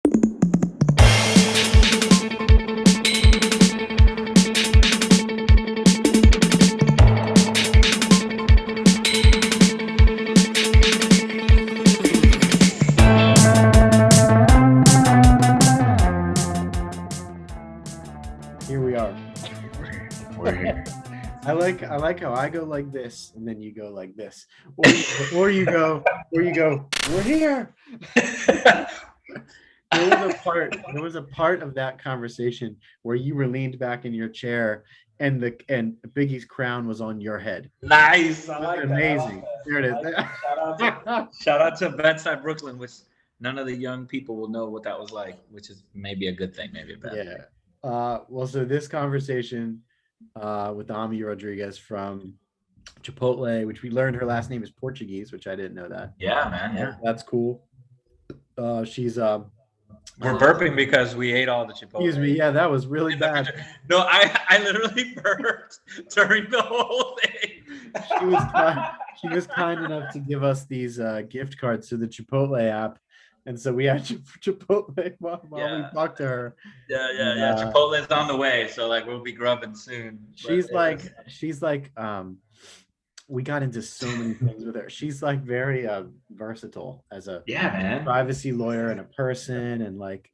Here we are. We're here. I like how I go like this and then you go like this, or you go, we're here. There was a part of that conversation where you were leaned back in your chair and Biggie's crown was on your head. Nice. I like Amazing. That. There it is. Shout out to Bedside Brooklyn, which none of the young people will know what that was like, which is maybe a good thing, maybe a bad thing. Well, so this conversation with Ami Rodrigues from Chipotle, which we learned her last name is Portuguese, which I didn't know that. Yeah, man. Yeah. That's cool. She's We're burping because we ate all the Chipotle. Excuse me. Yeah, that was really bad. No, I literally burped during the whole thing. She was kind enough to give us these gift cards to the Chipotle app, and so we had Chipotle while we talked to her. Yeah. Chipotle's on the way, so like we'll be grubbing soon. She's like we got into so many things with her. She's like very versatile as a privacy lawyer and a person, and like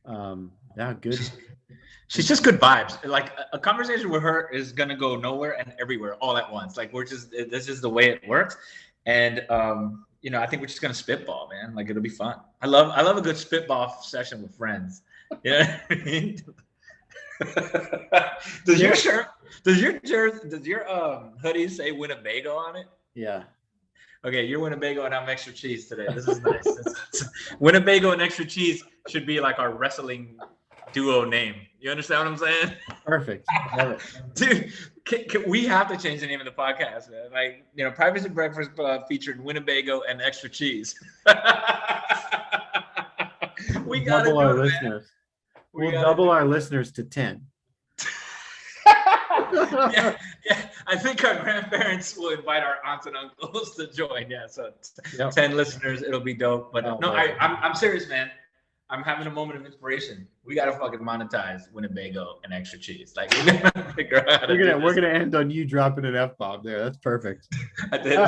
good. She's just good vibes. Like a conversation with her is gonna go nowhere and everywhere all at once. Like this is the way it works. And I think we're just gonna spitball, man. Like it'll be fun. I love a good spitball session with friends. You know what I mean? Does your hoodie say Winnebago on it? Yeah. Okay, you're Winnebago and I'm extra cheese today. This is nice. Winnebago and extra cheese should be like our wrestling duo name. You understand what I'm saying? Perfect. Love it. Dude, we have to change the name of the podcast, man. Like, Privacy Breakfast Club featured Winnebago and extra cheese. We got double our listeners. We'll double our listeners to 10. yeah. I think our grandparents will invite our aunts and uncles to join. Yeah, so 10 listeners, it'll be dope. But I'm serious, man. I'm having a moment of inspiration. We gotta fucking monetize Winnebago and extra cheese. Like we're gonna figure out. We're gonna end on you dropping an F-bomb there. That's perfect. I did.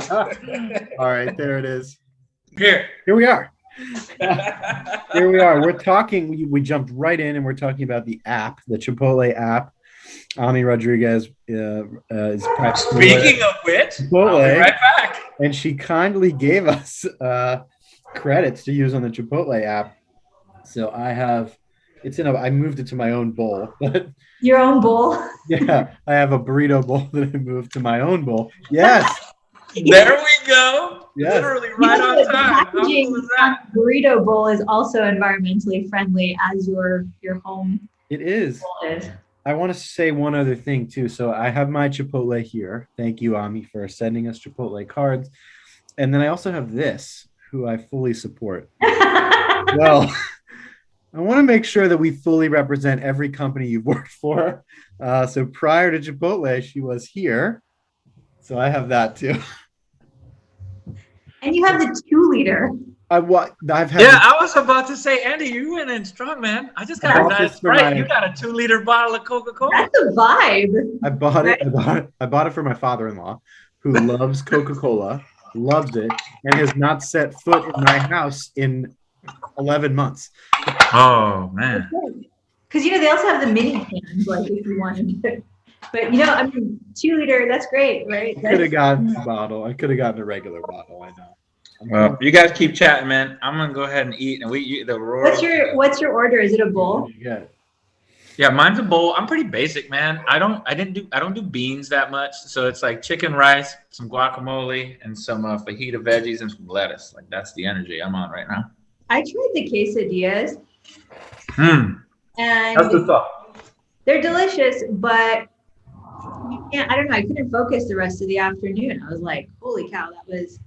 All right, there it is. Here we are. Here we are. We're talking. We jumped right in, and we're talking about the app, the Chipotle app. Ami Rodrigues is speaking of which, Chipotle, I'll be right back. And she kindly gave us credits to use on the Chipotle app. So I moved it to my own bowl. Your own bowl? Yeah, I have a burrito bowl that I moved to my own bowl. Yes. There we go. Yes. Literally right on time. Packaging burrito bowl is also environmentally friendly as your home. It is. Bowl is. I want to say one other thing too. So I have my Chipotle here. Thank you, Ami, for sending us Chipotle cards. And then I also have this, who I fully support. Well, I want to make sure that we fully represent every company you've worked for. So prior to Chipotle, she was here. So I have that too. And you have the 2-liter. I was about to say, Andy, you went in strong, man. I just got a nice Sprite. You got a 2-liter bottle of Coca-Cola. That's a vibe. I bought it for my father-in-law, who loves Coca-Cola, loves it, and has not set foot in my house in 11 months. Oh man. Because they also have the mini cans, like if you wanted to. But 2-liter, that's great, right? I could have gotten a bottle. I could have gotten a regular bottle. I know. Well, you guys keep chatting, man. I'm gonna go ahead and eat. And What's your order? Is it a bowl? Yeah, mine's a bowl. I'm pretty basic, man. I don't do beans that much. So it's like chicken, rice, some guacamole, and some fajita veggies and some lettuce. Like that's the energy I'm on right now. I tried the quesadillas. And that's the thought. They're delicious, but I don't know. I couldn't focus the rest of the afternoon. I was like, holy cow, that was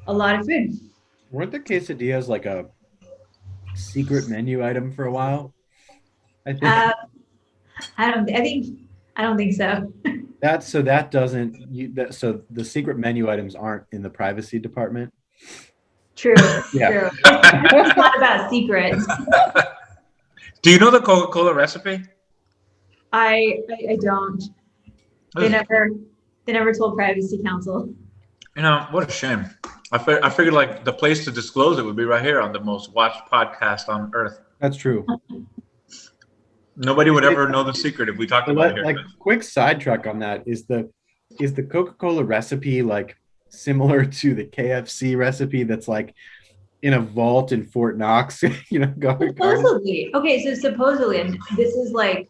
a lot of food. Weren't the quesadillas like a secret menu item for a while? I think. I don't think so. So the secret menu items aren't in the privacy department. True. Yeah. True. It's not about secrets. Do you know the Coca-Cola recipe? I don't. They never told privacy counsel. You know, what a shame. I figured like the place to disclose it would be right here on the most watched podcast on earth. That's true. Nobody would ever know the secret if we talked about it here. Like, quick sidetrack on that is the Coca-Cola recipe like similar to the KFC recipe that's like in a vault in Fort Knox? You know, supposedly. Okay, so supposedly, and this is like,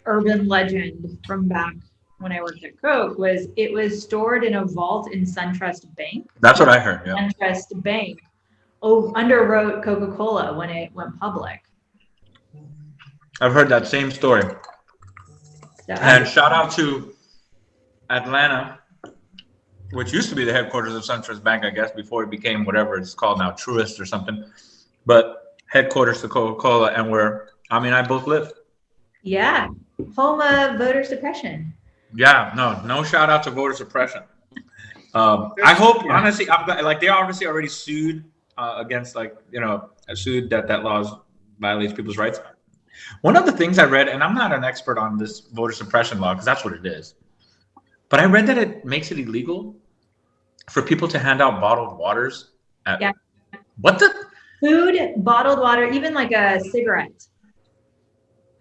urban legend from back when I worked at Coke, was it was stored in a vault in SunTrust Bank. That's what I heard. Yeah. SunTrust Bank underwrote Coca-Cola when it went public. I've heard that same story. So, And shout out to Atlanta, which used to be the headquarters of SunTrust Bank, I guess, before it became whatever it's called now, Truist or something. But headquarters to Coca-Cola, and where Ami and I both live. yeah, home of voter suppression. Yeah, no shout out to voter suppression. I hope, honestly, like they obviously already sued against, like, sued that laws violates people's rights. One of the things I read, and I'm not an expert on this voter suppression law because that's what it is, but I read that it makes it illegal for people to hand out bottled waters. What the? Food, bottled water, even like a cigarette.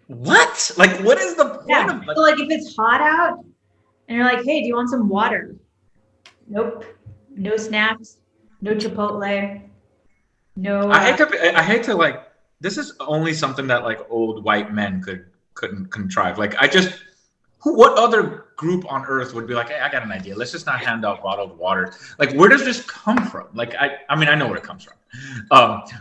What? Like, what is the point of so like if it's hot out and you're like, hey, do you want some water? Nope. No snacks, no Chipotle, no. I hate to like, this is only something that like old white men couldn't contrive. Like, what other group on earth would be like, hey, I got an idea. Let's just not hand out bottled water. Like, where does this come from? Like, I mean, I know where it comes from.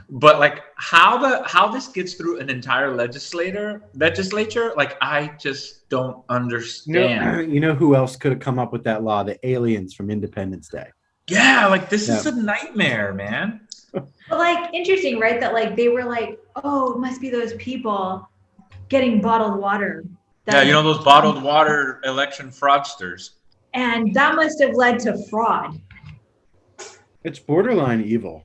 But like how this gets through an entire legislature, like, I just don't understand. You know who else could have come up with that law? The aliens from Independence Day. Yeah, like this is a nightmare, man. But like, interesting, right? That like they were like, oh, it must be those people getting bottled water. Yeah, those bottled water election fraudsters. And that must have led to fraud. It's borderline evil.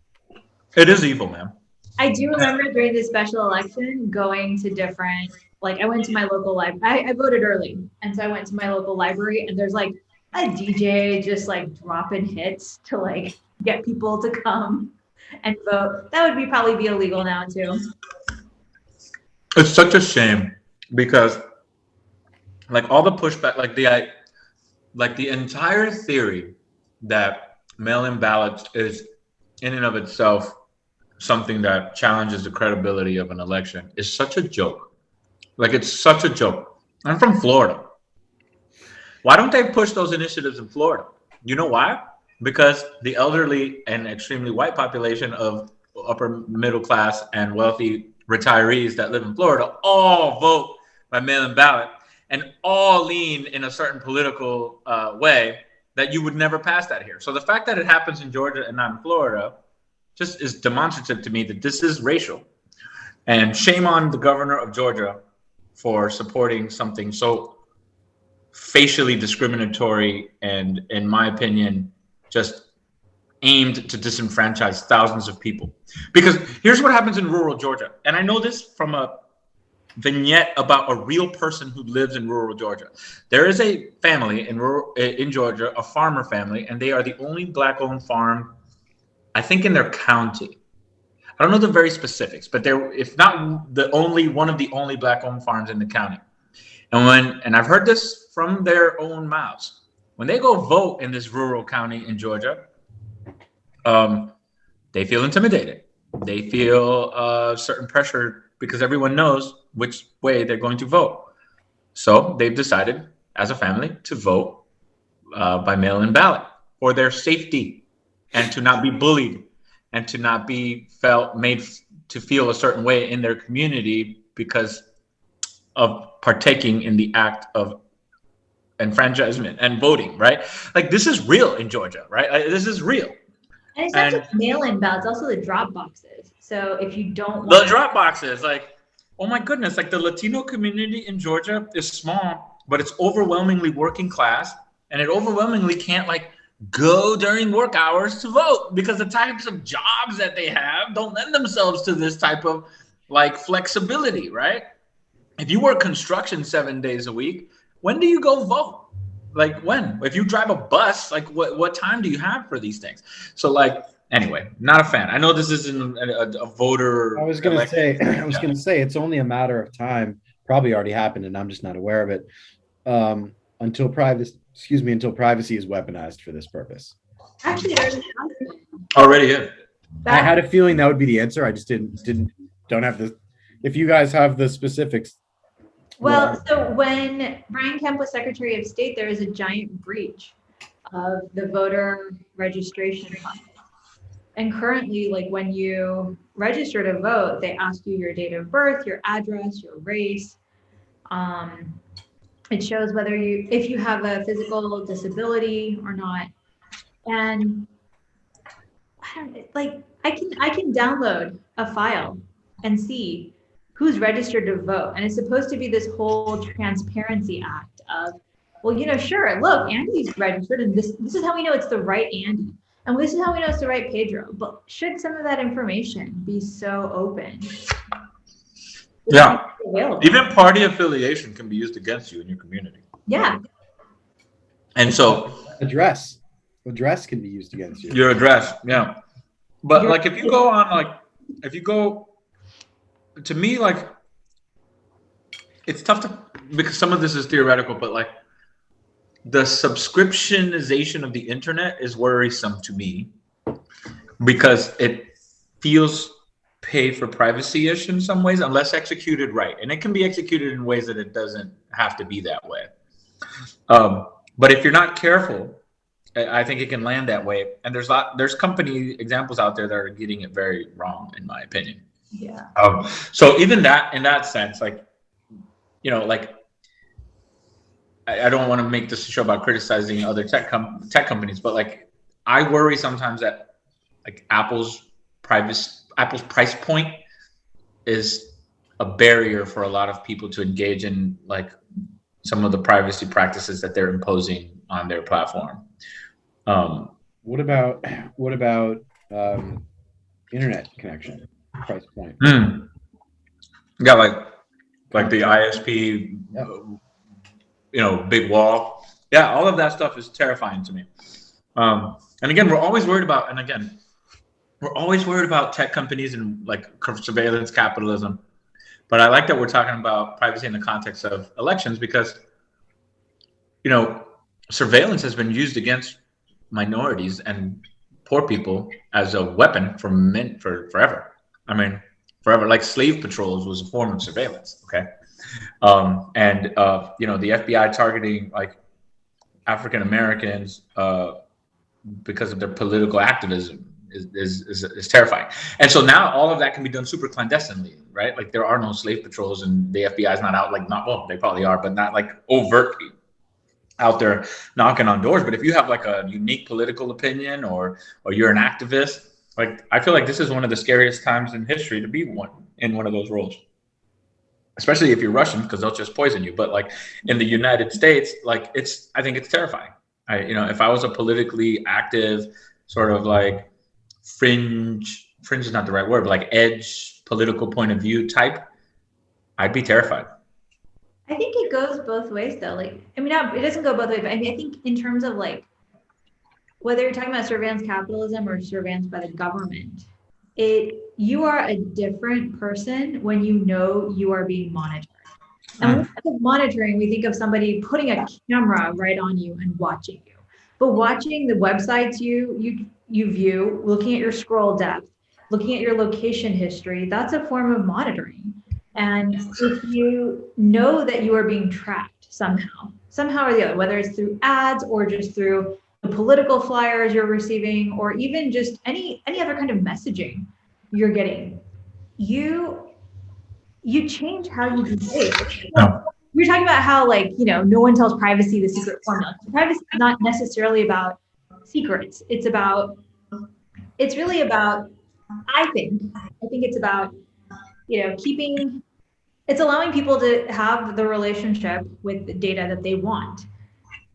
It is evil, man. I do remember during the special election going to different, like I went to my local library. I voted early. And so I went to my local library and there's like a DJ just like dropping hits to like get people to come and vote. That would probably be illegal now too. It's such a shame because like all the pushback, like the entire theory that mail-in ballots is in and of itself something that challenges the credibility of an election is such a joke. Like, it's such a joke. I'm from Florida. Why don't they push those initiatives in Florida? You know why? Because the elderly and extremely white population of upper middle class and wealthy retirees that live in Florida all vote by mail-in ballot and all lean in a certain political way that you would never pass that here. So the fact that it happens in Georgia and not in Florida just is demonstrative to me that this is racial. And shame on the governor of Georgia for supporting something so facially discriminatory and, in my opinion, just aimed to disenfranchise thousands of people. Because here's what happens in rural Georgia. And I know this from a vignette about a real person who lives in rural Georgia. There is a family in Georgia, a farmer family, and they are the only Black-owned farm, I think, in their county. I don't know the very specifics, but they're, if not the only, one of the only Black-owned farms in the county. And I've heard this from their own mouths. When they go vote in this rural county in Georgia, they feel intimidated. They feel certain pressure because everyone knows which way they're going to vote. So they've decided as a family to vote by mail-in ballot for their safety and to not be bullied and to not be made to feel a certain way in their community because of partaking in the act of enfranchisement and voting, right? Like, this is real in Georgia, right? This is real. And it's not just mail-in ballots, also the drop boxes. So if you don't want the drop boxes, like, oh my goodness, like the Latino community in Georgia is small, but it's overwhelmingly working class, and it overwhelmingly can't like go during work hours to vote, because the types of jobs that they have don't lend themselves to this type of like flexibility, right? If you work construction 7 days a week, when do you go vote? Like when? If you drive a bus, like what time do you have for these things? So like, anyway, not a fan. I know this isn't a voter. I was gonna say, it's only a matter of time. Probably already happened, and I'm just not aware of it. Until privacy is weaponized for this purpose. Actually, it already has been. Already is. I had a feeling that would be the answer. I just don't have the. If you guys have the specifics. Well, so when Brian Kemp was Secretary of State, there was a giant breach of the voter registration process. And currently, like when you register to vote, they ask you your date of birth, your address, your race. It shows whether if you have a physical disability or not. And I can download a file and see who's registered to vote. And it's supposed to be this whole transparency act of, well, sure, look, Andy's registered, and this is how we know it's the right Andy. And this is how we know it's the right Pedro. But should some of that information be so open? Yeah. Even party affiliation can be used against you in your community. Yeah. And so address can be used against you. Your address, yeah. But like if you go to me, like it's tough because some of this is theoretical, but like the subscriptionization of the internet is worrisome to me because it feels pay for privacy-ish in some ways, unless executed right. And it can be executed in ways that it doesn't have to be that way. But if you're not careful, I think it can land that way. And there's company examples out there that are getting it very wrong, in my opinion. Yeah. So even that, in that sense, like, like I don't want to make this show about criticizing other tech companies, but like I worry sometimes that like Apple's price point is a barrier for a lot of people to engage in like some of the privacy practices that they're imposing on their platform. What about internet connection price point? Yeah, like the ISP, big wall. Yeah, all of that stuff is terrifying to me. And again, we're always worried about tech companies and like surveillance capitalism. But I like that we're talking about privacy in the context of elections because, surveillance has been used against minorities and poor people as a weapon for forever. I mean, forever. Like slave patrols was a form of surveillance. Okay. And the FBI targeting like African Americans because of their political activism is terrifying. And so now all of that can be done super clandestinely, right? Like there are no slave patrols and the FBI is not out they probably are, but not like overtly out there knocking on doors. But if you have like a unique political opinion or you're an activist, like I feel like this is one of the scariest times in history to be in one of those roles. Especially if you're Russian, because they'll just poison you. But like in the United States, like I think it's terrifying. If I was a politically active sort of like fringe is not the right word, but like edge political point of view type, I'd be terrified. I think it goes both ways though. Like, it doesn't go both ways, but I think in terms of like, whether you're talking about surveillance capitalism or surveillance by the government, you are a different person when you know you are being monitored. And when we think of monitoring, we think of somebody putting a camera right on you and watching you. But watching the websites you view, looking at your scroll depth, looking at your location history, that's a form of monitoring. And if you know that you are being tracked somehow or the other, whether it's through ads or just through the political flyers you're receiving, or even just any other kind of messaging you're getting, you change how you behave. We're talking about how no one tells privacy the secret formula. Privacy is not necessarily about secrets. It's really about, I think it's about, it's allowing people to have the relationship with the data that they want.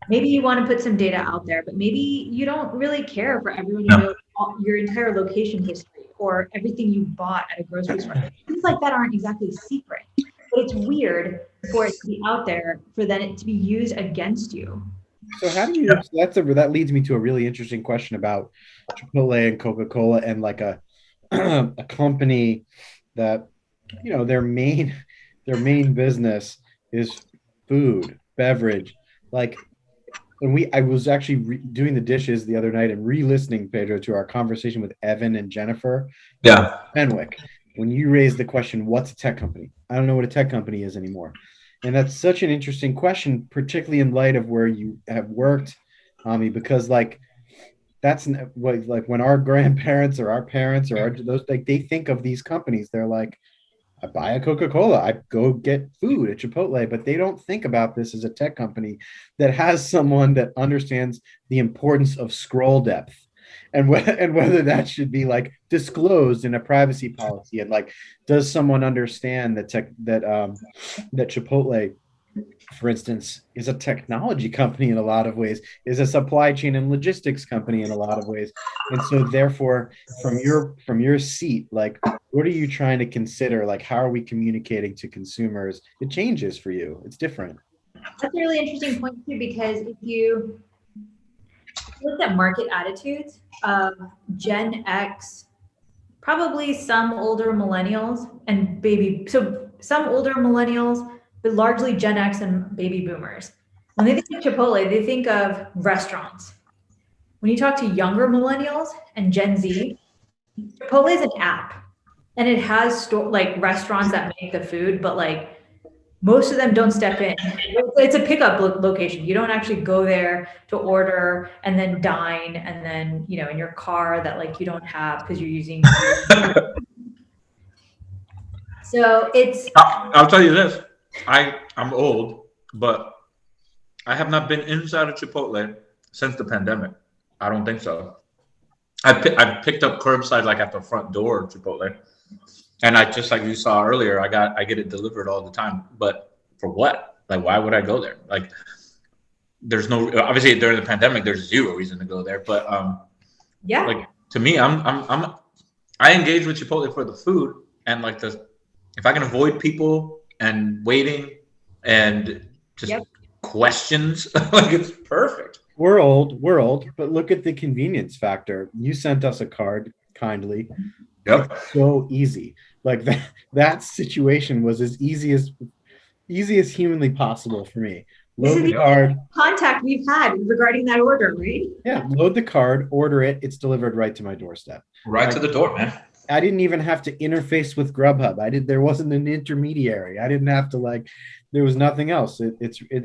maybe you want to put some data out there, but maybe you don't really care for everyone to know your entire location history or everything you bought at a grocery store. Things like that aren't exactly secret, but it's weird for it to be out there for then it to be used against you. So how do you? That leads me to a really interesting question about Chipotle and Coca-Cola and like a a company that their main business is food, beverage, like. And I was actually doing the dishes the other night and re-listening, Pedro, to our conversation with Evan and Jennifer Yeah. Fenwick. When you raised the question, what's a tech company? I don't know what a tech company is anymore. And that's such an interesting question, particularly in light of where you have worked, Ami, because like that's what, like when our grandparents or our parents or those, like they think of these companies, they're like, I buy a Coca-Cola, I go get food at Chipotle, but they don't think about this as a tech company that has someone that understands the importance of scroll depth and whether that should be like disclosed in a privacy policy, and like does someone understand that Chipotle, for instance, is a technology company in a lot of ways, is a supply chain and logistics company in a lot of ways. And so therefore, from your seat, like what are you trying to consider? Like how are we communicating to consumers? It changes for you. It's different. That's a really interesting point too, because if you look at market attitudes, Gen X, probably some older millennials and so some older millennials, but largely Gen X and baby boomers. When they think of Chipotle, they think of restaurants. When you talk to younger millennials and Gen Z, Chipotle is an app, and it has like restaurants that make the food, but like most of them don't step in. It's a pickup location. You don't actually go there to order and then dine and then, in your car that like you don't have because you're using. So I'll tell you this. I'm old, but I have not been inside of Chipotle since the pandemic. I don't think so. I picked up curbside like at the front door of Chipotle. And I just like you saw earlier, I get it delivered all the time. But for what? Like, why would I go there? Like, there's no obviously during the pandemic, there's zero reason to go there. But yeah, like to me, I engage with Chipotle for the food and like if I can avoid people and waiting and just questions, like it's perfect. We're old, but look at the convenience factor. You sent us a card kindly. Yep. It's so easy. Like that situation was as easy as humanly possible for me. Load the card. Contact we've had regarding that order, right? Yeah, load the card, order it. It's delivered right to my doorstep. Right to the door, man. I didn't even have to interface with Grubhub. There wasn't an intermediary. I didn't have to there was nothing else.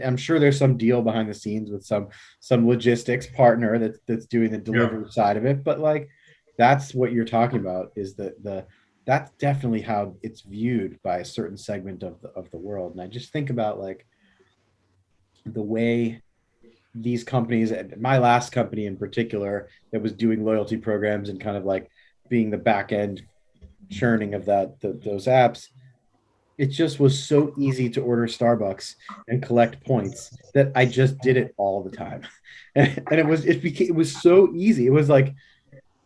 I'm sure there's some deal behind the scenes with some logistics partner that's doing the delivery side of it. But like, that's what you're talking about is that's definitely how it's viewed by a certain segment of the world. And I just think about like the way these companies, my last company in particular that was doing loyalty programs and kind of like being the back end churning of those apps, it just was so easy to order Starbucks and collect points that I just did it all the time. And it was so easy. It was like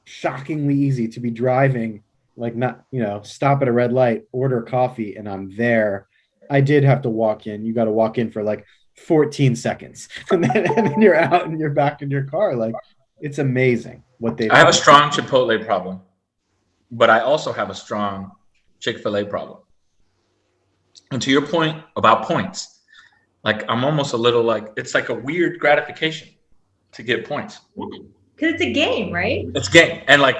shockingly easy to be driving, like not, stop at a red light, order coffee, and I'm there. I did have to walk in. You got to walk in for like 14 seconds and then you're out and you're back in your car. Like, it's amazing what they. I have a strong Chipotle problem, but I also have a strong Chick-fil-A problem. And to your point about points, like I'm almost a little like, it's like a weird gratification to get points. Because it's a game, right? It's a game. And like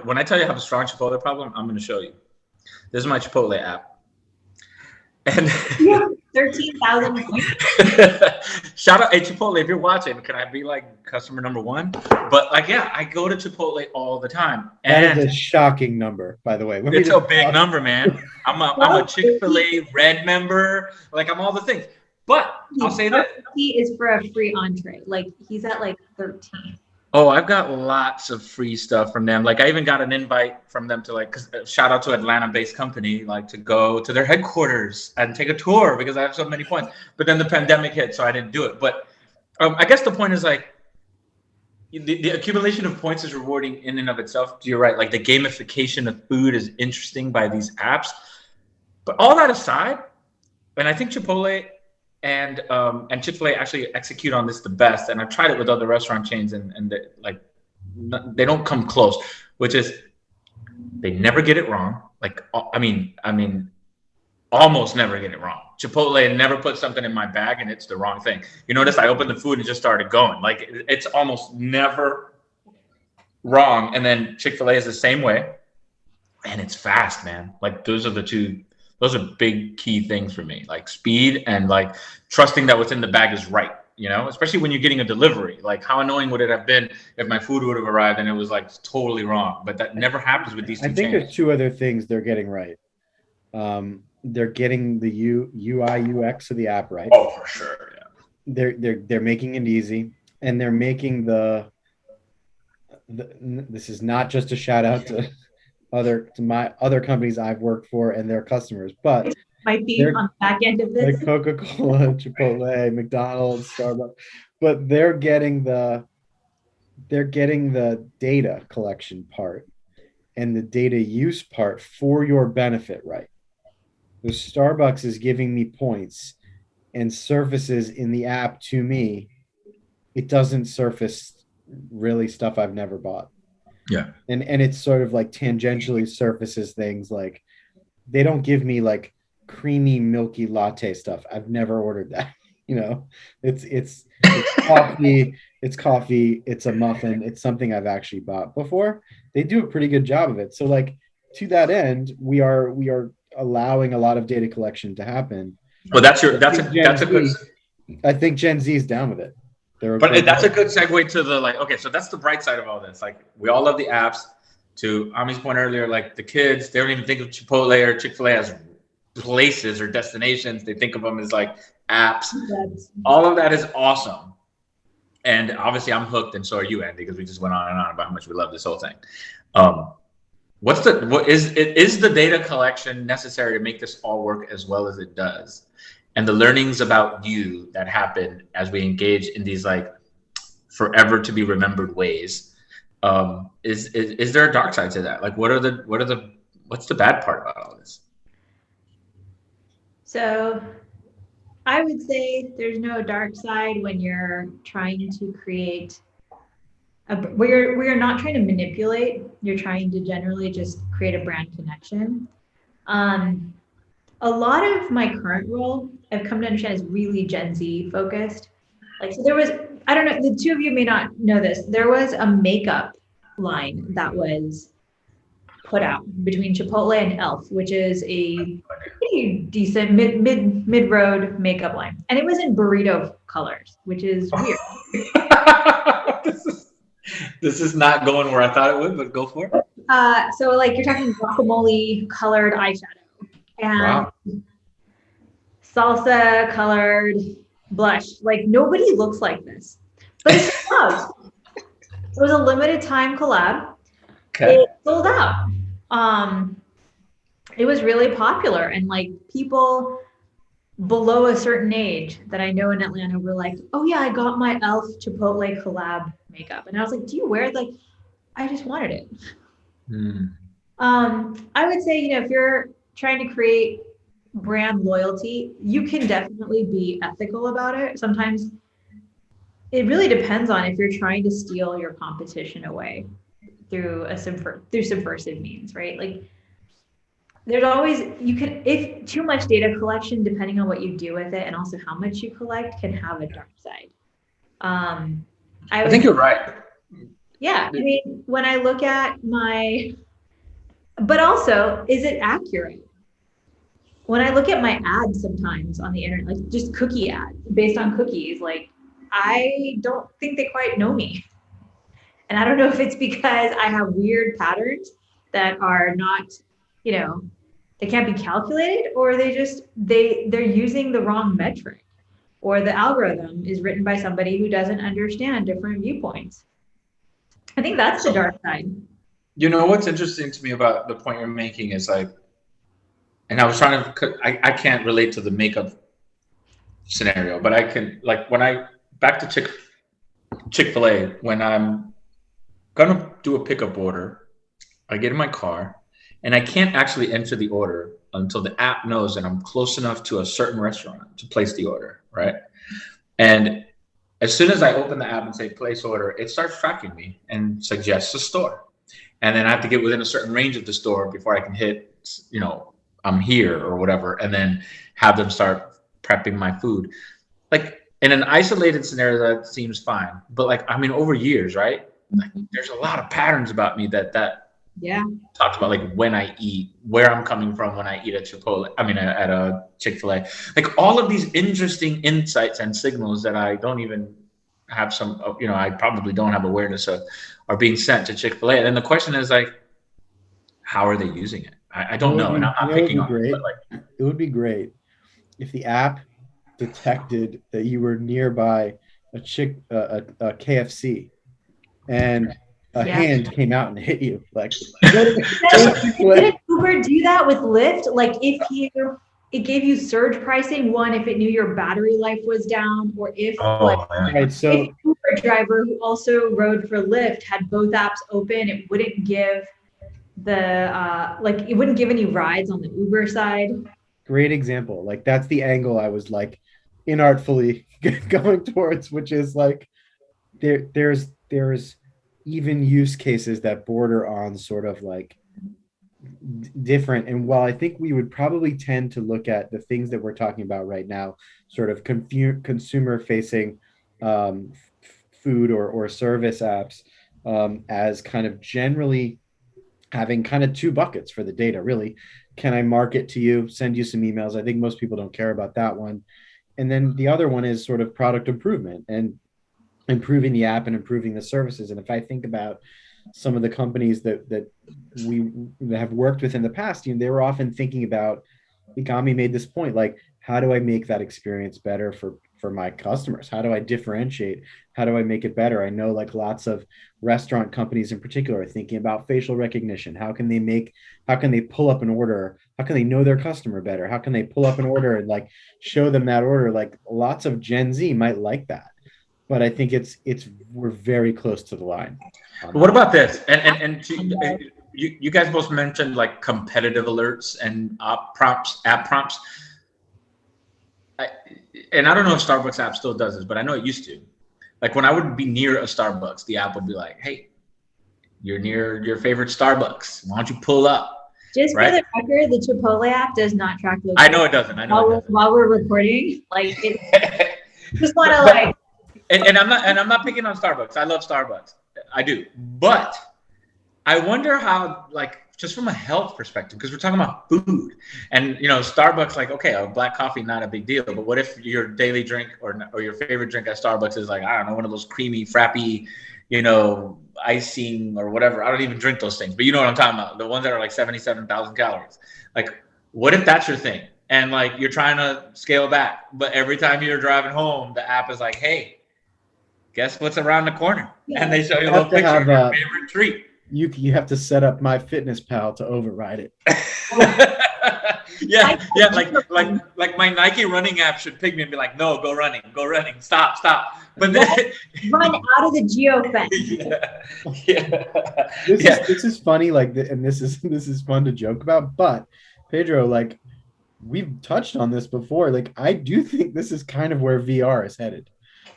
when I tell you I have a strong Chipotle problem, I'm going to show you. This is my Chipotle app. And 13,000 points. Shout out, hey Chipotle, if you're watching, can I be like customer number one? But like, yeah, I go to Chipotle all the time. And that is a shocking number, by the way. It's a big number, man. I'm a Chick-fil-A Red member. Like I'm all the things. But I'll say that he is for a free entree. Like he's at like 13. Oh, I've got lots of free stuff from them. Like I even got an invite from them to shout out to Atlanta-based company, like to go to their headquarters and take a tour because I have so many points. But then the pandemic hit, so I didn't do it. But I guess the point is like the accumulation of points is rewarding in and of itself. You're right. Like the gamification of food is interesting by these apps. But all that aside, and I think Chipotle and Chick-fil-A actually execute on this the best. And I've tried it with other restaurant chains, and they don't come close. Which is they never get it wrong. Like I mean, almost never get it wrong. Chipotle never put something in my bag and it's the wrong thing. You notice I opened the food and just started going. Like it's almost never wrong. And then Chick-fil-A is the same way. And it's fast, man. Like those are big key things for me. Like speed and like trusting that what's in the bag is right. You know, especially when you're getting a delivery. Like how annoying would it have been if my food would have arrived and it was like totally wrong? But that never happens with these two I think chains. there's two other things they're getting right. They're getting the UI UX of the app right. Oh, for sure. Yeah. They're making it easy, and they're making this is not just a shout out to my other companies I've worked for and their customers, but might be on the back end of this. Like Coca-Cola, Chipotle, McDonald's, Starbucks, but they're getting the data collection part and the data use part for your benefit, right? The Starbucks is giving me points and surfaces in the app to me. It doesn't surface really stuff I've never bought. Yeah. And it's sort of like tangentially surfaces things like they don't give me like creamy milky latte stuff. I've never ordered that. You know, it's coffee, it's a muffin, it's something I've actually bought before. They do a pretty good job of it. So like to that end, we are allowing a lot of data collection to happen. Well, that's a good. I think Gen Z is down with it. But that's a good segue to the like. Okay, so that's the bright side of all this. Like we all love the apps. To Ami's point earlier, like the kids, they don't even think of Chipotle or Chick-fil-A as places or destinations. They think of them as like apps. All of that is awesome. And obviously, I'm hooked, and so are you, Andy, because we just went on and on about how much we love this whole thing. What is the data collection necessary to make this all work as well as it does? And the learnings about you that happen as we engage in these like forever to be remembered ways. Is there a dark side to that? Like what's the bad part about all this? So I would say there's no dark side when you're trying to create where you're not trying to manipulate, you're trying to generally just create a brand connection. A lot of my current role, I've come to understand, is really Gen Z focused. Like, so there was, I don't know, the two of you may not know this. There was a makeup line that was put out between Chipotle and Elf, which is a pretty decent mid-road makeup line. And it was in burrito colors, which is weird. This is not going where I thought it would, but go for it. So like you're talking guacamole colored eyeshadow and salsa colored blush. Like nobody looks like this, but it's love. It was a limited time collab. Okay. It sold out. It was really popular, and like people below a certain age that I know in Atlanta were like, "Oh yeah, I got my Elf Chipotle collab makeup," and I was like, "Do you wear it?" Like, I just wanted it. I would say, if you're trying to create brand loyalty, you can definitely be ethical about it. Sometimes it really depends on if you're trying to steal your competition away through subversive means, right? Like there's always, if too much data collection, depending on what you do with it and also how much you collect, can have a dark side. I think you're right. Yeah, I mean, when I look at but also, is it accurate? When I look at my ads sometimes on the internet, like just cookie ads based on cookies, like I don't think they quite know me. And I don't know if it's because I have weird patterns that are not, they can't be calculated, or they're using the wrong metric, or the algorithm is written by somebody who doesn't understand different viewpoints. I think that's the dark side. What's interesting to me about the point you're making is like, and I was trying to, I can't relate to the makeup scenario, but I can, like when I back to Chick-fil-A, when I'm gonna do a pickup order, I get in my car and I can't actually enter the order until the app knows that I'm close enough to a certain restaurant to place the order, right? And as soon as I open the app and say place order, it starts tracking me and suggests a store. And then I have to get within a certain range of the store before I can hit, I'm here or whatever, and then have them start prepping my food. Like in an isolated scenario, that seems fine. But like, I mean, over years, right? Like, there's a lot of patterns about me that talks about like when I eat, where I'm coming from when I eat at Chipotle. I mean, at a Chick-fil-A. Like all of these interesting insights and signals that I don't even have I probably don't have awareness of, are being sent to Chick-fil-A. And then the question is like, how are they using it? I don't know. And I'm not picking on it, but like, it would be great if the app detected that you were nearby a KFC and a hand came out and hit you. Like, didn't Uber do that with Lyft? Like if it gave you surge pricing, one, if it knew your battery life was down, or if if Uber driver who also rode for Lyft had both apps open, it wouldn't give it wouldn't give any rides on the Uber side. Great example. Like that's the angle I was like inartfully going towards, which is like there's even use cases that border on sort of like different. And while I think we would probably tend to look at the things that we're talking about right now, sort of consumer facing food or service apps as kind of generally having kind of two buckets for the data, really. Can I market to you, send you some emails? I think most people don't care about that one. And then the other one is sort of product improvement and improving the app and improving the services. And if I think about some of the companies that have worked with in the past, they were often thinking about, Igami made this point, like, how do I make that experience better for my customers? How do I differentiate? How do I make it better? I know like lots of restaurant companies in particular are thinking about facial recognition. How can they pull up an order? How can they know their customer better? How can they pull up an order and like show them that order? Like lots of Gen Z might like that. But I think we're very close to the line. What about this? And you guys both mentioned like competitive alerts and app prompts. And I don't know if Starbucks app still does this, but I know it used to. Like when I would be near a Starbucks, the app would be like, "Hey, you're near your favorite Starbucks. Why don't you pull up?" Just for the record, the Chipotle app does not track location. I know it doesn't. While we're recording, like it just want to like. And I'm not picking on Starbucks. I love Starbucks. I do. But I wonder how, like, just from a health perspective, because we're talking about food and, Starbucks, like, okay, a black coffee, not a big deal. But what if your daily drink or your favorite drink at Starbucks is like, I don't know, one of those creamy, frappy, icing or whatever. I don't even drink those things, but you know what I'm talking about. The ones that are like 77,000 calories. Like, what if that's your thing? And like, you're trying to scale back, but every time you're driving home, the app is like, hey, guess what's around the corner? Yeah. And they show you a little picture of your favorite treat. You have to set up MyFitnessPal to override it. yeah. Like my Nike running app should pick me and be like, no, go running, stop. But then run out of the geofence. This is funny, like, and this is fun to joke about. But Pedro, like, we've touched on this before. Like, I do think this is kind of where VR is headed.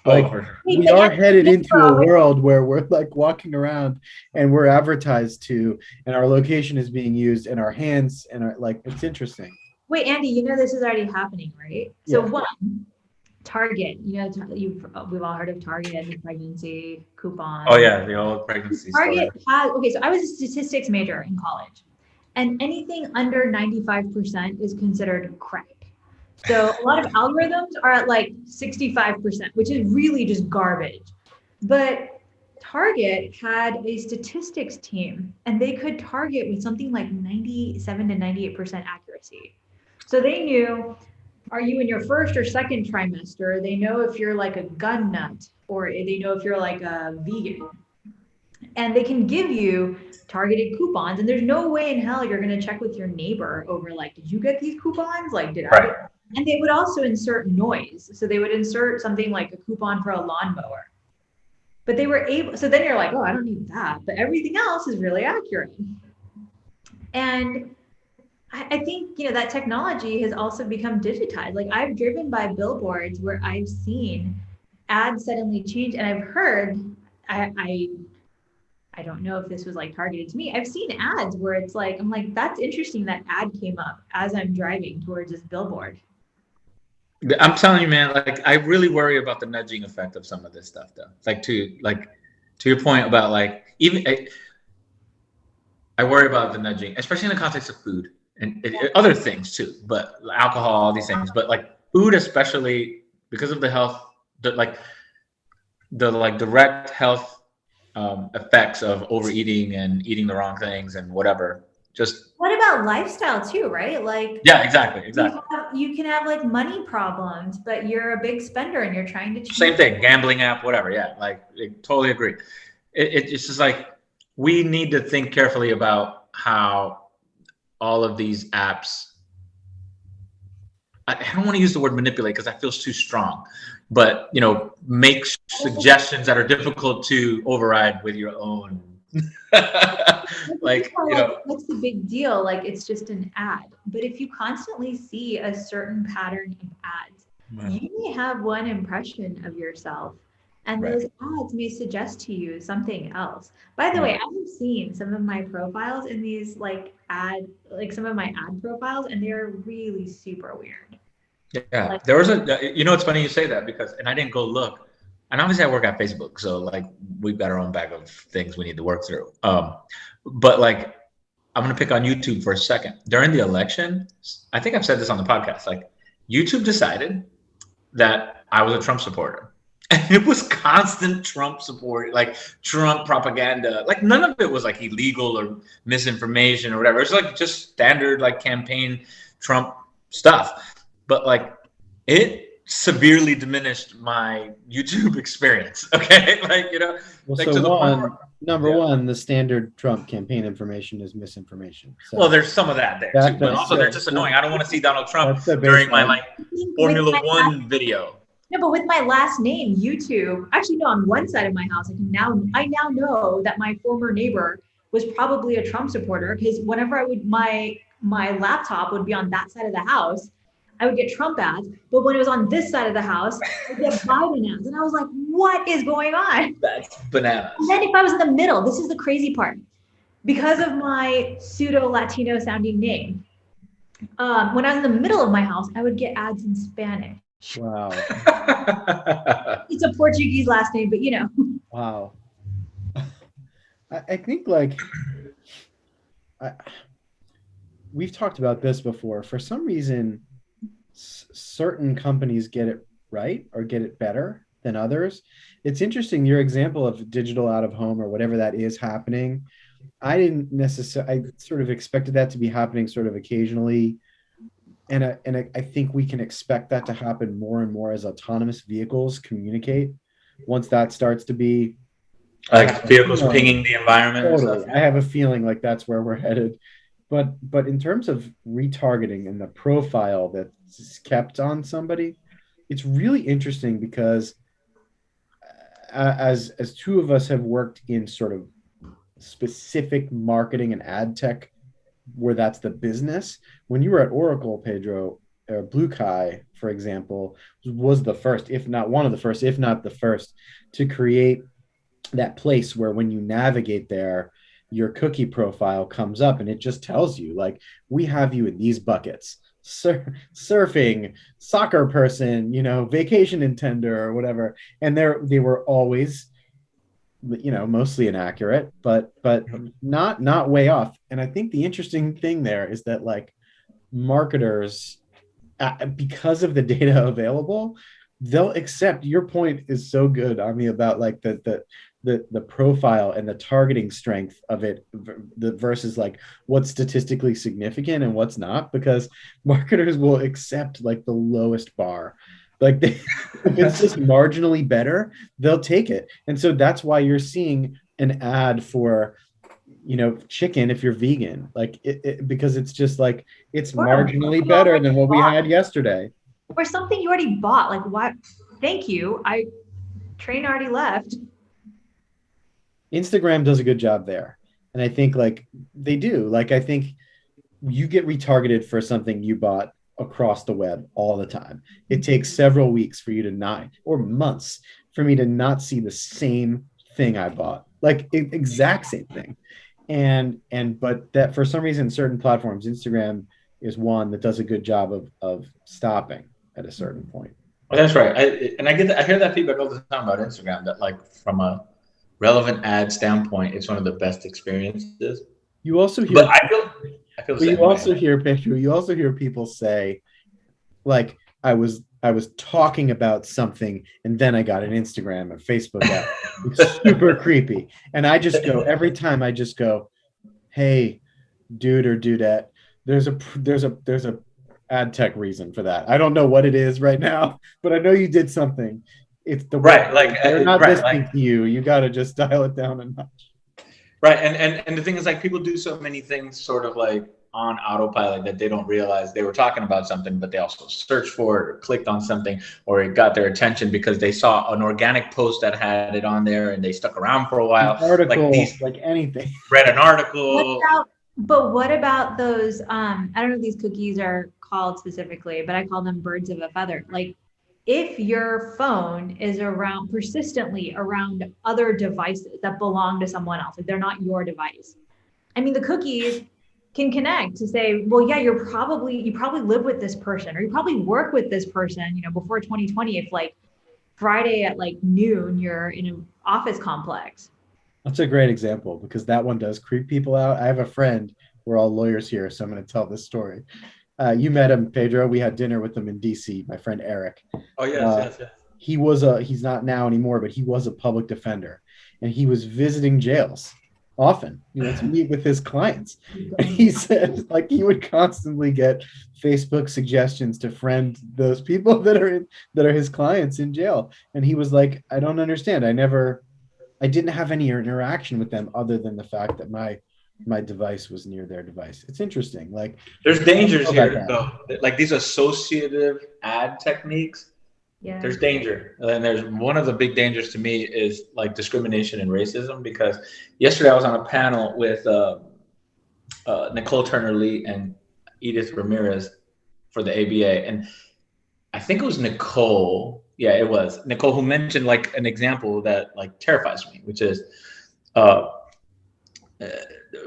Like we are headed into a world where we're like walking around and we're advertised to, and our location is being used, and our hands and our, like, it's interesting. Wait, Andy, this is already happening, right? So one, Target, we've all heard of Target, the pregnancy coupon. Oh yeah, the old pregnancy. Target has, so I was a statistics major in college, and anything under 95% is considered crap. So a lot of algorithms are at like 65%, which is really just garbage. But Target had a statistics team, and they could target with something like 97 to 98% accuracy. So they knew, are you in your first or second trimester? They know if you're like a gun nut, or they know if you're like a vegan. And they can give you targeted coupons, and there's no way in hell you're going to check with your neighbor over like, did you get these coupons? Like, did I? And they would also insert noise. So they would insert something like a coupon for a lawnmower. But they were able, so then you're like, oh, I don't need that. But everything else is really accurate. And I think, that technology has also become digitized. Like I've driven by billboards where I've seen ads suddenly change, and I've heard, I don't know if this was like targeted to me. I've seen ads where it's like, I'm like, that's interesting that ad came up as I'm driving towards this billboard. I'm telling you, man, like I really worry about the nudging effect of some of this stuff though. Like to your point about like, even I worry about the nudging, especially in the context of food and other things too, but alcohol, all these things, but like food, especially because of the health, the direct health effects of overeating and eating the wrong things and whatever. Just what about lifestyle too, right? Like yeah, exactly. You can have like money problems, but you're a big spender and you're trying to same thing, gambling app, whatever. Yeah, like I totally agree. It's just like we need to think carefully about how all of these apps. I don't want to use the word manipulate because that feels too strong, but make suggestions that are difficult to override with your own. What's the big deal? Like it's just an ad. But if you constantly see a certain pattern of ads, you may have one impression of yourself, and those ads may suggest to you something else. By the way, I have seen some of my profiles in these some of my ad profiles, and they're really super weird. Yeah, there was it's funny you say that because, and I didn't go look. And obviously I work at Facebook, so like we've got our own bag of things we need to work through. But like, I'm gonna pick on YouTube for a second. During the election, I think I've said this on the podcast, like YouTube decided that I was a Trump supporter. And it was constant Trump support, like Trump propaganda. Like none of it was like illegal or misinformation or whatever. It's like just standard like campaign Trump stuff. But like it severely diminished my YouTube experience. Okay, Well, so number one, the standard Trump campaign information is misinformation. So well, there's some of that there too, but also they're just annoying. I don't want to see Donald Trump during my Formula One video. No, but with my last name, YouTube. Actually, no, on one side of my house, I now know that my former neighbor was probably a Trump supporter because whenever I would my laptop would be on that side of the house, I would get Trump ads, but when it was on this side of the house, I would get Biden ads. And I was like, what is going on? That's bananas. And then if I was in the middle, this is the crazy part. Because of my pseudo-Latino sounding name, when I was in the middle of my house, I would get ads in Spanish. Wow. It's a Portuguese last name, but Wow. I think like, we've talked about this before. For some reason, certain companies get it right or get it better than others. It's interesting, your example of digital out of home or whatever that is happening. I didn't necessarily, I sort of expected that to be happening sort of occasionally. And I think we can expect that to happen more and more as autonomous vehicles communicate. Once that starts to be like vehicles pinging the environment. Totally. And stuff. I have a feeling like that's where we're headed. But in terms of retargeting and the profile that's kept on somebody, it's really interesting because as two of us have worked in sort of specific marketing and ad tech, where that's the business. When you were at Oracle, Pedro, or Blue Kai, for example, was the first, if not one of the first, if not the first, to create that place where when you navigate there, your cookie profile comes up and it just tells you, like, we have you in these buckets: surfing, soccer person, vacation intender, or whatever. And they were always, mostly inaccurate, but not way off. And I think the interesting thing there is that, like, marketers, because of the data available, they'll accept. Your point is so good, Ami, about like the profile and the targeting strength of it versus like what's statistically significant and what's not, because marketers will accept like the lowest bar. Like if it's just marginally better, they'll take it. And so that's why you're seeing an ad for, chicken if you're vegan, like because it's just like, it's marginally better than what we had yesterday. or something you already bought. Like, what? Thank you. Train already left. Instagram does a good job there. And I think like they do. Like I think you get retargeted for something you bought across the web all the time. It takes several weeks for you to not, or months for me to not see the same thing I bought, like exact same thing. But that for some reason, certain platforms, Instagram is one that does a good job of stopping at a certain point. Well, that's right. I hear that feedback all the time about Instagram, that like from a relevant ad standpoint, it's one of the best experiences. You also hear, but I feel the same you also way. hear, Pedro, you also hear people say, like, I was talking about something and then I got an Instagram or Facebook app. It's super creepy. And I just go, every time I just go, hey, dude or dudette, there's a ad tech reason for that. I don't know what it is right now, but I know you did something. It's the Right, like they're not right, listening like to you. You got to just dial it down a notch. right, and the thing is, like, people do so many things sort of like on autopilot that they don't realize they were talking about something, but they also searched for it or clicked on something, or it got their attention because they saw an organic post that had it on there and they stuck around for a while. An article, Like these, like anything. read an article. But what about those? I don't know if these cookies are called specifically, but I call them birds of a feather. Like if your phone is around persistently around other devices that belong to someone else, like they're not your device. I mean, the cookies can connect to say, well, yeah, you probably live with this person or you probably work with this person, before 2020, if like Friday at like noon, you're in an office complex. That's a great example because that one does creep people out. I have a friend. We're all lawyers here, so I'm going to tell this story. You met him, Pedro. We had dinner with him in DC. My friend Eric. Oh yes, Uh, yes, yes. he's not now anymore, but he was a public defender, and he was visiting jails often, to meet with his clients. And he said, like, he would constantly get Facebook suggestions to friend those people that are his clients in jail, and he was like, I don't understand. I didn't have any interaction with them other than the fact that my device was near their device. It's interesting. Like There's dangers here, that. though. Like these associative ad techniques. Yeah. There's danger, and there's one of the big dangers to me is like discrimination and racism. Because yesterday I was on a panel with Nicole Turner Lee and Edith Ramirez for the ABA, and I think it was Nicole. Yeah, it was Nicole who mentioned like an example that like terrifies me, which is uh,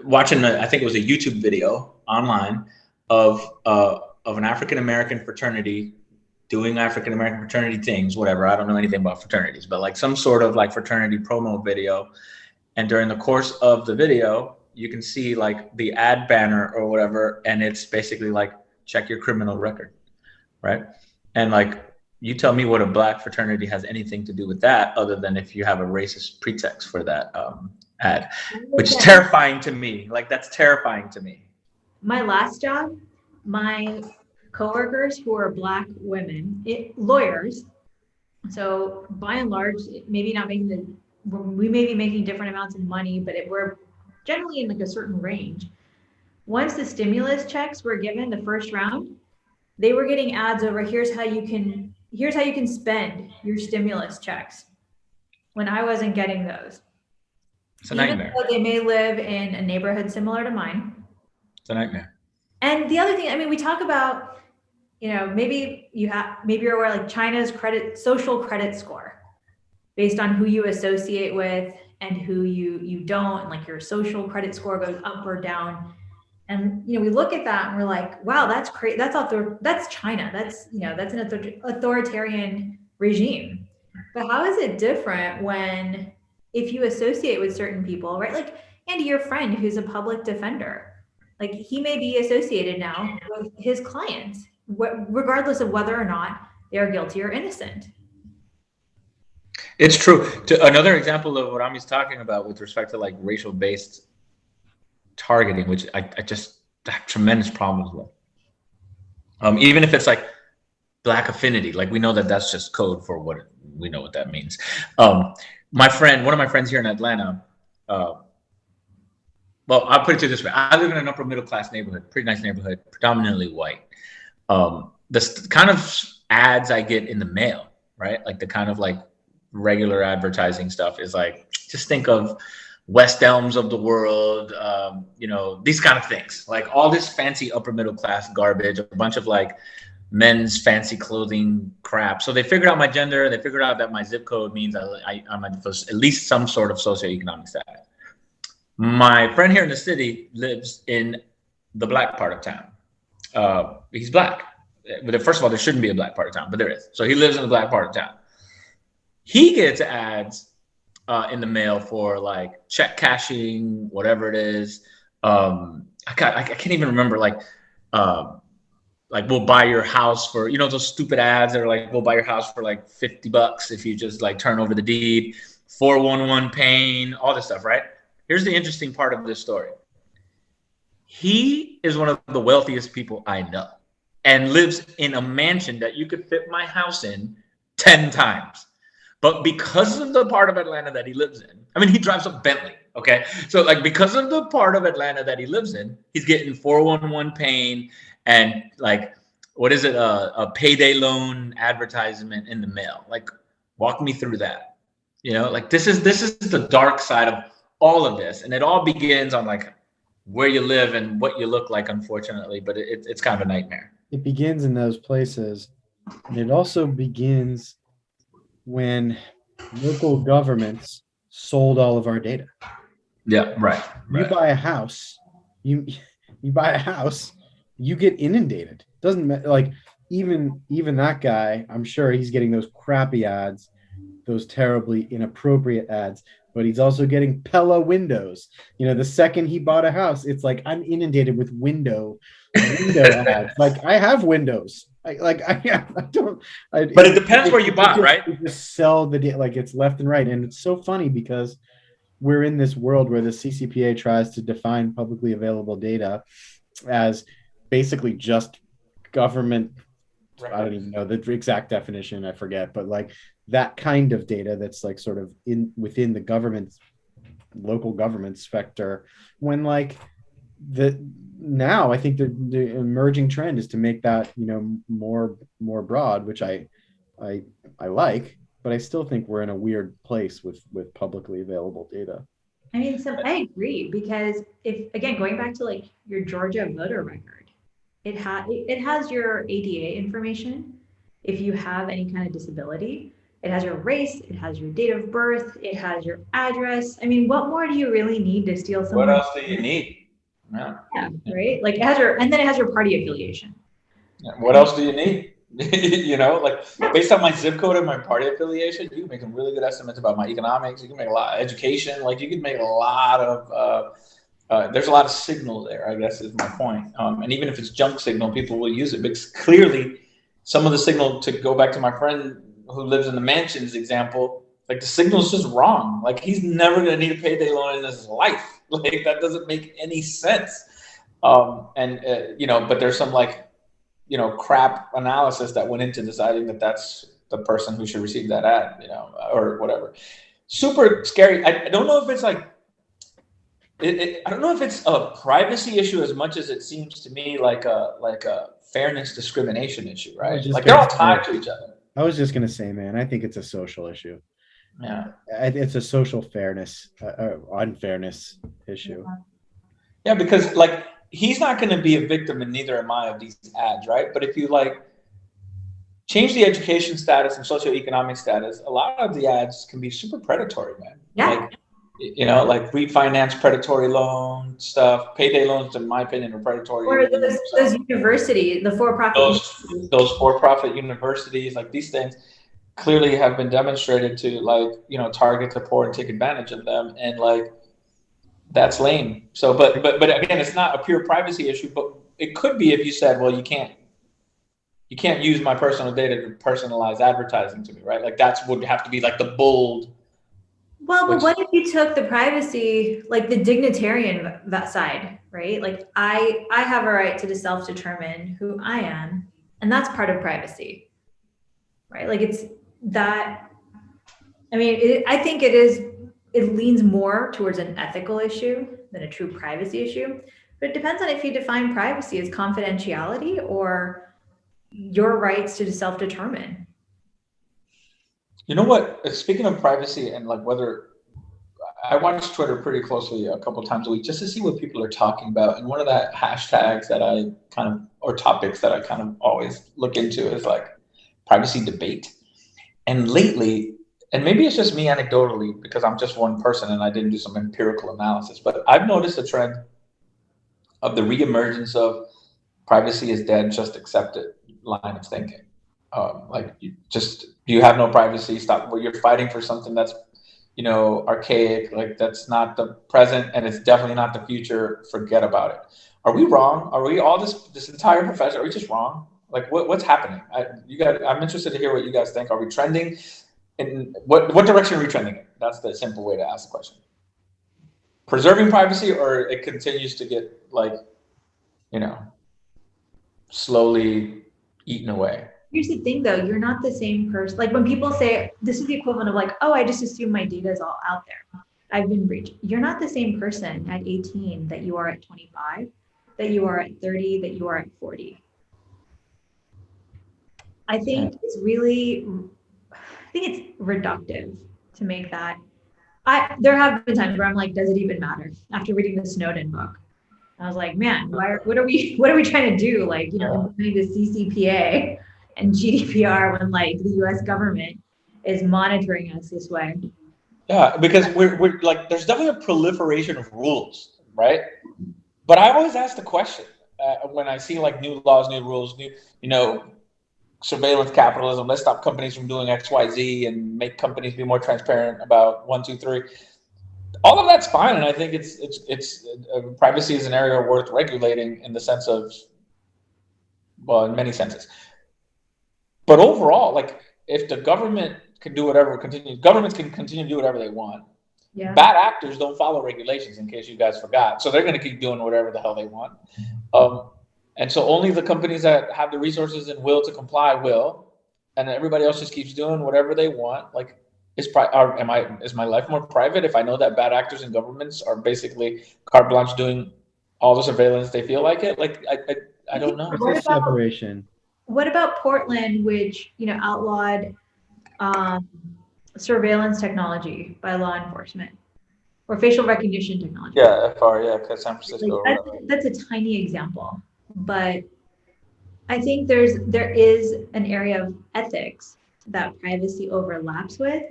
watching. I think it was a YouTube video online of an African American fraternity doing African American fraternity things, whatever. I don't know anything about fraternities, but like some sort of like fraternity promo video. And during the course of the video, you can see like the ad banner or whatever, and it's basically like check your criminal record, right? And like you tell me what a black fraternity has anything to do with that, other than if you have a racist pretext for that ad, which is terrifying to me. Like that's terrifying to me. My last job, my coworkers who are Black women, lawyers. So by and large, maybe not making we may be making different amounts of money, but we're generally in like a certain range. Once the stimulus checks were given the first round, they were getting ads over here's how you can spend your stimulus checks. When I wasn't getting those. It's a nightmare. Even though they may live in a neighborhood similar to mine. It's a nightmare. And the other thing, I mean, we talk about, maybe you're aware like China's social credit score based on who you associate with and who you don't, and like your social credit score goes up or down. And, we look at that and we're like, wow, that's crazy. That's China. That's an authoritarian regime. But how is it different when, if you associate with certain people, right? Like Andy, your friend who's a public defender, like he may be associated now with his clients, regardless of whether or not they are guilty or innocent. It's true. Another example of what Ami's talking about with respect to like racial-based targeting, which I just have tremendous problems with. Even if it's like Black affinity, like we know that that's just code for what we know what that means. One of my friends here in Atlanta, well, I'll put it to this way. I live in an upper middle class neighborhood, pretty nice neighborhood, predominantly white. The kind of ads I get in the mail, right? Like the kind of like regular advertising stuff is like, just think of West Elms of the world, you know, these kind of things, like all this fancy upper middle class garbage, a bunch of like men's fancy clothing crap. So they figured out my gender. They figured out that my zip code means I'm at least some sort of socioeconomic status. My friend here in the city lives in the black part of town. He's black. But first of all, there shouldn't be a black part of town, but there is. So he lives in the black part of town. He gets ads in the mail for like check cashing, whatever it is. I can't even remember, like we'll buy your house for, you know, those stupid ads that are like, we'll buy your house for like $50 if you just like turn over the deed, 411 pain, all this stuff, right? Here's the interesting part of this story. He is one of the wealthiest people I know and lives in a mansion that you could fit my house in 10 times. But because of the part of Atlanta that he lives in, I mean, he drives a Bentley, okay? So like, because of the part of Atlanta that he lives in, he's getting 411 pain and like, what is it? A payday loan advertisement in the mail. Like, walk me through that. You know, like this is the dark side of all of this. And it all begins on like where you live and what you look like, unfortunately, but it's kind of a nightmare. It begins in those places. And it also begins when local governments sold all of our data. Yeah, right. You buy a house, you buy a house, you get inundated. Doesn't matter, like even that guy, I'm sure he's getting those crappy ads, those terribly inappropriate ads, but he's also getting Pella windows. You know, the second he bought a house, it's like, I'm inundated with window ads. Like, I have windows. I don't. But it depends where you bought, right? You just sell like it's left and right, and it's so funny because we're in this world where the CCPA tries to define publicly available data as basically just government. Right. I don't even know the exact definition. I forget, but like that kind of data that's like sort of within the government's local government specter. When like now I think the emerging trend is to make that, you know, more broad, which I like, but I still think we're in a weird place with publicly available data. I mean, so I agree, because if, again, going back to like your Georgia voter record, it has your ADA information. If you have any kind of disability, it has your race, it has your date of birth, it has your address. I mean, what more do you really need to steal someone? What else do you need? Yeah, right. Like it has and then it has your party affiliation. Yeah, what else do you need? You know, like based on my zip code and my party affiliation, you can make some really good estimates about my economics. You can make a lot of education. Like you can make a lot of. There's a lot of signal there, I guess is my point. And even if it's junk signal, people will use it because clearly, some of the signal, to go back to my friend who lives in the mansions example, like the signal is just wrong. Like he's never going to need a payday loan in his life. Like that doesn't make any sense. You know, but there's some like, you know, crap analysis that went into deciding that that's the person who should receive that ad, you know, or whatever. Super scary. I don't know if it's like, I don't know if it's a privacy issue as much as it seems to me like a fairness discrimination issue, right? Like they're all tied to each other. I was just going to say, man, I think it's a social issue. Yeah, it's a social fairness, unfairness issue. Yeah, because like he's not going to be a victim, and neither am I, of these ads, right? But if you like change the education status and socioeconomic status, a lot of the ads can be super predatory, man. Yeah. Like, you know, like refinance predatory loan stuff, payday loans, in my opinion, are predatory. Or those universities, the for-profit. Those for-profit universities, like these things clearly have been demonstrated to like, you know, target the poor and take advantage of them. And like, that's lame. So, but again, it's not a pure privacy issue, but it could be if you said, well, you can't use my personal data to personalize advertising to me, right? Like that's would have to be like the bold. Well, but what if you took the privacy, like the dignitarian that side, right? Like I have a right to self-determine who I am, and that's part of privacy, right? Like it's that. I mean, I think it leans more towards an ethical issue than a true privacy issue. But it depends on if you define privacy as confidentiality or your rights to self-determine. You know what? Speaking of privacy and like whether I watch Twitter pretty closely a couple times a week just to see what people are talking about. And one of the hashtags that I kind of, or topics that I kind of always look into is like privacy debate. And lately, and maybe it's just me anecdotally because I'm just one person and I didn't do some empirical analysis, but I've noticed a trend of the reemergence of privacy is dead, just accept it line of thinking. Like you have no privacy, stop. Well, you're fighting for something that's, archaic, like that's not the present and it's definitely not the future. Forget about it. Are we wrong? Are we all this entire profession? Are we just wrong? Like what's happening? I'm interested to hear what you guys think. Are we trending? In what direction are we trending in? That's the simple way to ask the question. Preserving privacy, or it continues to get like, slowly eaten away. Here's the thing though, you're not the same person. Like when people say, this is the equivalent of like, oh, I just assume my data is all out there. I've been breached. You're not the same person at 18 that you are at 25, that you are at 30, that you are at 40. I think it's reductive to make that. There have been times where I'm like, does it even matter? After reading the Snowden book, I was like, man, what are we trying to do? Like, implementing the CCPA and GDPR when like the US government is monitoring us this way. Yeah, because we're like, there's definitely a proliferation of rules, right? But I always ask the question when I see like new laws, new rules, new, surveillance capitalism. Let's stop companies from doing X, Y, Z, and make companies be more transparent about 1, 2, 3. All of that's fine, and I think it's privacy is an area worth regulating in the sense of, well, in many senses. But overall, like if the government can do whatever, governments can continue to do whatever they want. Yeah. Bad actors don't follow regulations, in case you guys forgot. So they're going to keep doing whatever the hell they want. And so only the companies that have the resources and will to comply will, and everybody else just keeps doing whatever they want. Like, is my life more private if I know that bad actors and governments are basically carte blanche doing all the surveillance they feel like it? Like, I don't know. It's a separation. What about Portland, which outlawed surveillance technology by law enforcement or facial recognition technology? Yeah, FR, yeah, because San Francisco. Like, that's a tiny example, but I think there is an area of ethics that privacy overlaps with.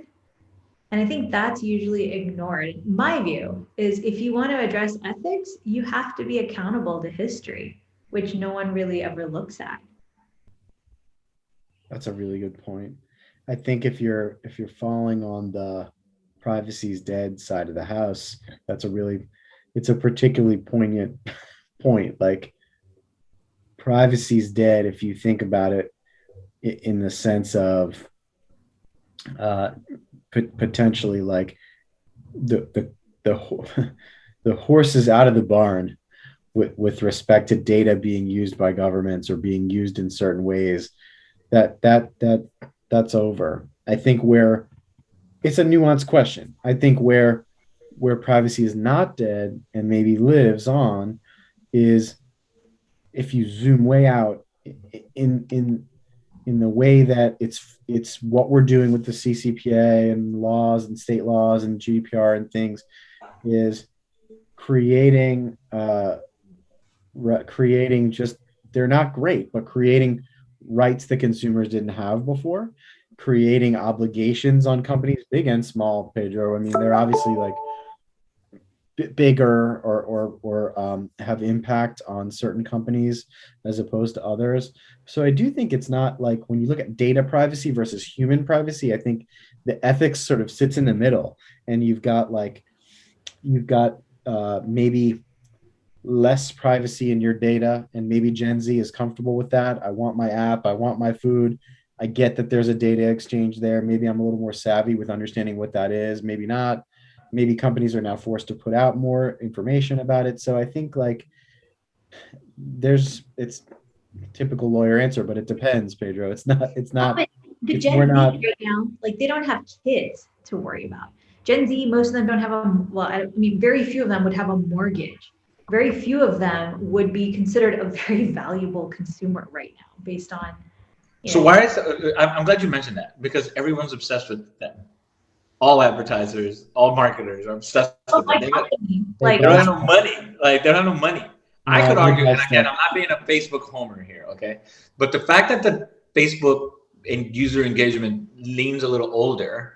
And I think that's usually ignored. My view is if you want to address ethics, you have to be accountable to history, which no one really ever looks at. That's a really good point. I think if you're falling on the privacy's dead side of the house, it's a particularly poignant point. Like, privacy's dead if you think about it in the sense of potentially like the horse is out of the barn with respect to data being used by governments or being used in certain ways. That's over. I think where it's a nuanced question. I think where privacy is not dead and maybe lives on is if you zoom way out in the way that it's what we're doing with the CCPA and laws and state laws and GDPR and things is creating just, they're not great, but creating rights that consumers didn't have before, creating obligations on companies, big and small, Pedro. I mean, they're obviously like bigger or have impact on certain companies as opposed to others. So I do think it's not like when you look at data privacy versus human privacy, I think the ethics sort of sits in the middle, and you've got maybe less privacy in your data, and maybe Gen Z is comfortable with that. I want my app, I want my food. I get that there's a data exchange there. Maybe I'm a little more savvy with understanding what that is, maybe not. Maybe companies are now forced to put out more information about it. So I think like it's typical lawyer answer, but it depends, Pedro. It's not. The Gen Z right now, like they don't have kids to worry about. Gen Z, most of them don't have very few of them would have a mortgage. Very few of them would be considered a very valuable consumer right now based on So why is I'm glad you mentioned that, because everyone's obsessed with them. All advertisers, all marketers are obsessed with them. They don't have no money. Like they don't have no money. I could argue, and again, I'm not being a Facebook homer here, okay? But the fact that the Facebook and user engagement leans a little older,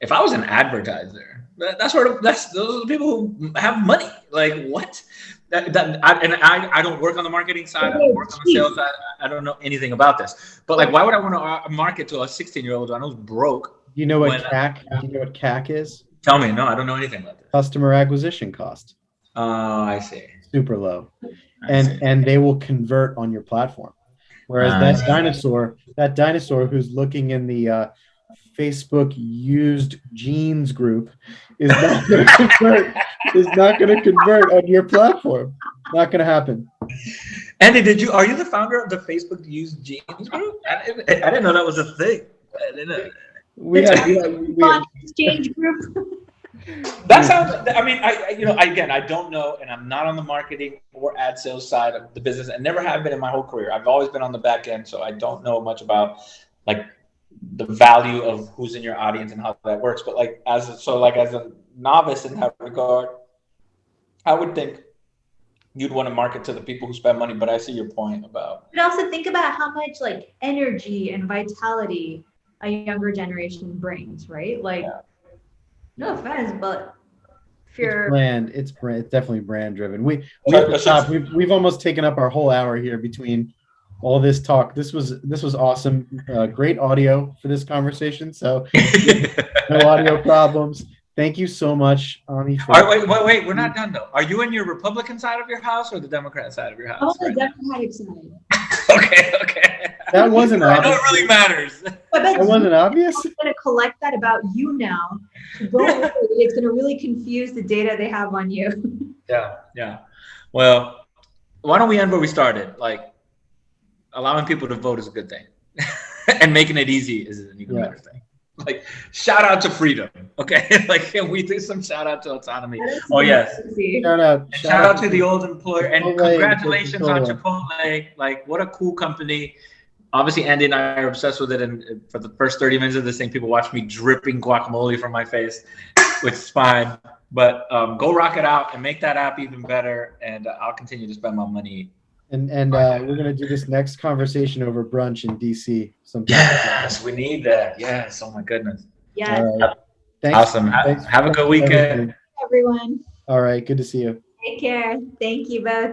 if I was an advertiser, those are the people who have money. Like what? I don't work on the marketing side. I don't work on the sales side. I don't know anything about this. But like, why would I want to market to a 16-year-old who I know is broke? You know what CAC? You know what CAC is? Tell me. No, I don't know anything about this. Customer acquisition cost. Oh, I see. Super low, and they will convert on your platform. Whereas that dinosaur who's looking in the Facebook used jeans group is not going to convert. Is not going to convert on your platform. Not going to happen. Andy, are you the founder of the Facebook used jeans group? I didn't know that was a thing. I didn't know. We exchange group. That sounds. I mean, I don't know, and I'm not on the marketing or ad sales side of the business, and never have been in my whole career. I've always been on the back end, so I don't know much about like the value of who's in your audience and how that works. But as a novice in that regard, I would think you'd want to market to the people who spend money. But I see your point about. But also think about how much like energy and vitality a younger generation brings, right? Like. Yeah. No offense, but if you're it's definitely brand driven. We've almost taken up our whole hour here between all this talk. This was awesome. Great audio for this conversation. So no audio problems. Thank you so much, Ami. Wait, we're not done though. Are you in your Republican side of your house or the Democrat side of your house? Oh, the Democratic side. Okay. That wasn't obvious. I know it really matters. That wasn't obvious. I'm going to collect that about you now. It's going to really confuse the data they have on you. Yeah. Well, why don't we end where we started? Like, allowing people to vote is a good thing, and making it easy is an even better thing. Like, shout out to freedom, okay? Like, can we do some shout out to autonomy? Oh yes. Shout out to the old employer, and congratulations on Chipotle. Like, what a cool company. Obviously, Andy and I are obsessed with it, and for the first 30 minutes of this thing, people watch me dripping guacamole from my face, which is fine. But go rock it out and make that app even better, and I'll continue to spend my money. And we're gonna do this next conversation over brunch in DC sometime. Yes, we need that. Yes. Oh my goodness. Yes. Right. Thanks. Awesome. Have a good weekend, everyone. All right. Good to see you. Take care. Thank you both.